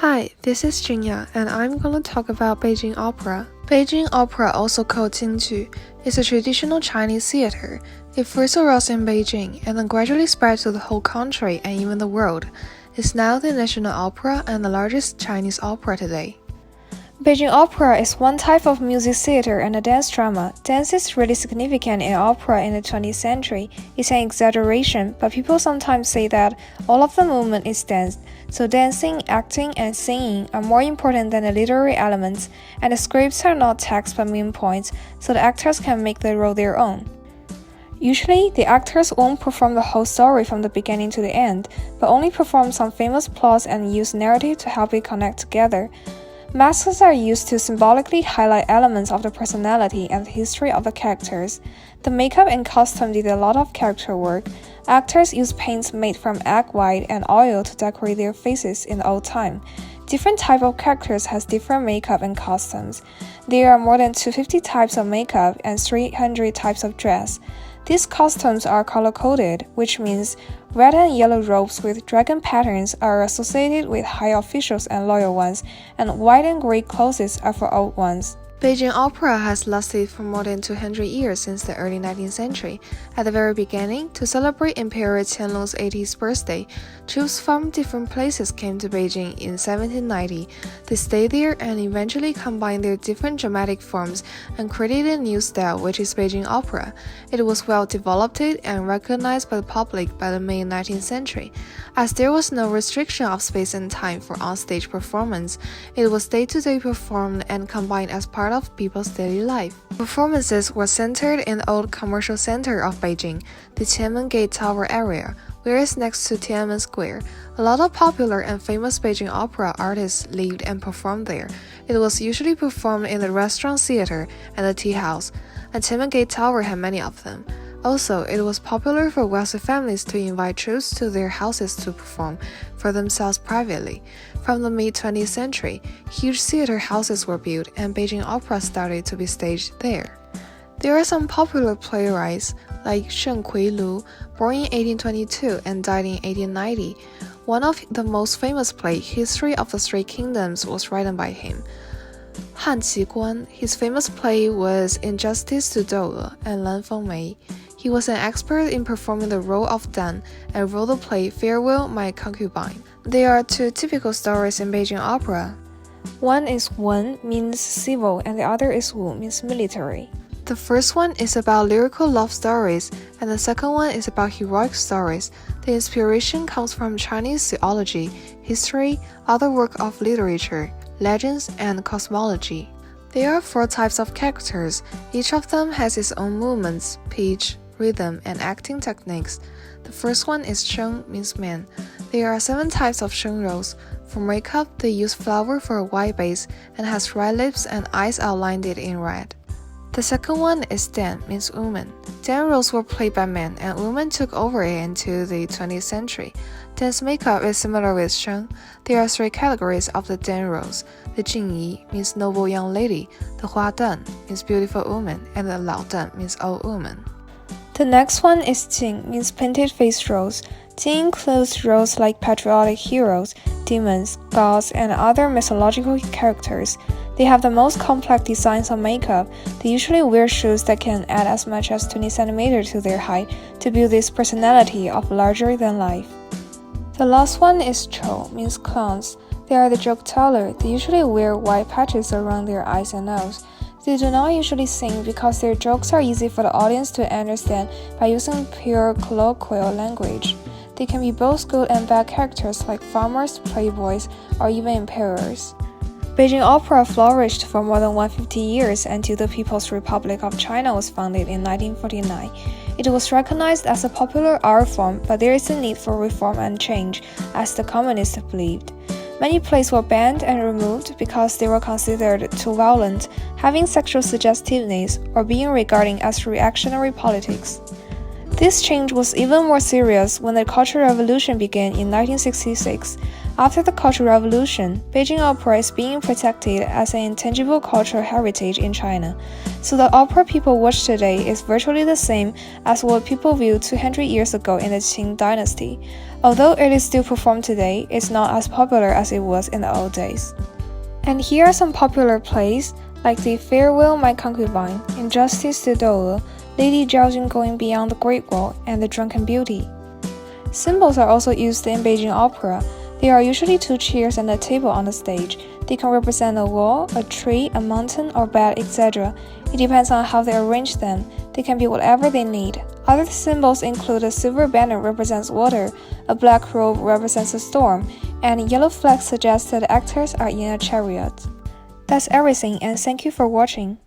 Hi, this is Junya, and I'm going to talk about Beijing Opera. Beijing Opera, also called京剧, is a traditional Chinese theater. It first arose in Beijing and then gradually spread to the whole country and even the world. It's now the national opera and the largest Chinese opera today. Beijing opera is one type of music theater and a dance drama. Dance is really significant in opera in the 20th century. It's an exaggeration, but people sometimes say that all of the movement is dance. So dancing, acting, and singing are more important than the literary elements, and the scripts are not text but main points, so the actors can make the role their own. Usually, the actors won't perform the whole story from the beginning to the end, but only perform some famous plots and use narrative to help it connect together. Masks are used to symbolically highlight elements of the personality and the history of the characters. The makeup and costume did a lot of character work. Actors used paints made from egg white and oil to decorate their faces in the old time. Different type of characters has different makeup and costumes. There are more than 250 types of makeup and 300 types of dress. These costumes are color-coded, which means red and yellow robes with dragon patterns are associated with high officials and loyal ones, and white and gray clothes are for old ones. Beijing Opera has lasted for more than 200 years since the early 19th century. At the very beginning, to celebrate Emperor Qianlong's 80th birthday, troops from different places came to Beijing in 1790. They stayed there and eventually combined their different dramatic forms and created a new style, which is Beijing Opera. It was well developed and recognized by the public by the mid-19th century. As there was no restriction of space and time for onstage performance, it was day-to-day performed and combined as part of people's daily life. Performances were centered in the old commercial center of Beijing, the Tiananmen Gate Tower area, where it's next to Tiananmen Square. A lot of popular and famous Beijing opera artists lived and performed there. It was usually performed in the restaurant theater and the tea house, and Tiananmen Gate Tower had many of them. Also, it was popular for wealthy families to invite troops to their houses to perform for themselves privately. From the mid-20th century, huge theater houses were built and Beijing opera started to be staged there. There are some popular playwrights like Sheng Kui-lu, born in 1822 and died in 1890. One of the most famous plays, History of the Three Kingdoms, was written by him. Han Qiguan, his famous play was Injustice to Doughe and Lan Fengmei. He was an expert in performing the role of Dan and wrote the play Farewell, My Concubine. There are two typical stories in Beijing opera. One is Wen, means civil, and the other is Wu, means military. The first one is about lyrical love stories, and the second one is about heroic stories. The inspiration comes from Chinese theology, history, other work of literature, legends, and cosmology. There are 4 types of characters. Each of them has its own movements, pitch, rhythm, and acting techniques. The first one is Sheng, means man. There are 7 types of Sheng roles. For makeup, they use flower for a white base and has red lips and eyes outlined in red. The second one is Dan, means woman. Dan roles were played by men and women took over it into the 20th century. Dan's makeup is similar with Sheng. There are 3 categories of the Dan roles. The Jingyi means noble young lady, the Hua Dan means beautiful woman, and the Lao Dan means old woman. The next one is Jing, means painted face roles. Jing includes roles like patriotic heroes, demons, gods, and other mythological characters. They have the most complex designs on makeup. They usually wear shoes that can add as much as 20 cm to their height to build this personality of larger than life. The last one is Chou, means clowns. They are the joke teller. They usually wear white patches around their eyes and nose. They do not usually sing because their jokes are easy for the audience to understand by using pure colloquial language. They can be both good and bad characters like farmers, playboys, or even emperors. Beijing opera flourished for more than 150 years until the People's Republic of China was founded in 1949. It was recognized as a popular art form, but there is a need for reform and change, as the communists believed. Many plays were banned and removed because they were considered too violent, having sexual suggestiveness, or being regarded as reactionary politics. This change was even more serious when the Cultural Revolution began in 1966. After the Cultural Revolution, Beijing opera is being protected as an intangible cultural heritage in China. So the opera people watch today is virtually the same as what people viewed 200 years ago in the Qing dynasty. Although it is still performed today, it's not as popular as it was in the old days. And here are some popular plays, like the Farewell My Concubine, Injustice to Dou, Lady Zhaojun Going Beyond the Great Wall, and The Drunken Beauty. Symbols are also used in Beijing opera. There are usually 2 chairs and a table on the stage. They can represent a wall, a tree, a mountain, or bed, etc. It depends on how they arrange them. They can be whatever they need. Other symbols include a silver banner represents water, a black robe represents a storm, and a yellow flag suggests that the actors are in a chariot. That's everything, and thank you for watching.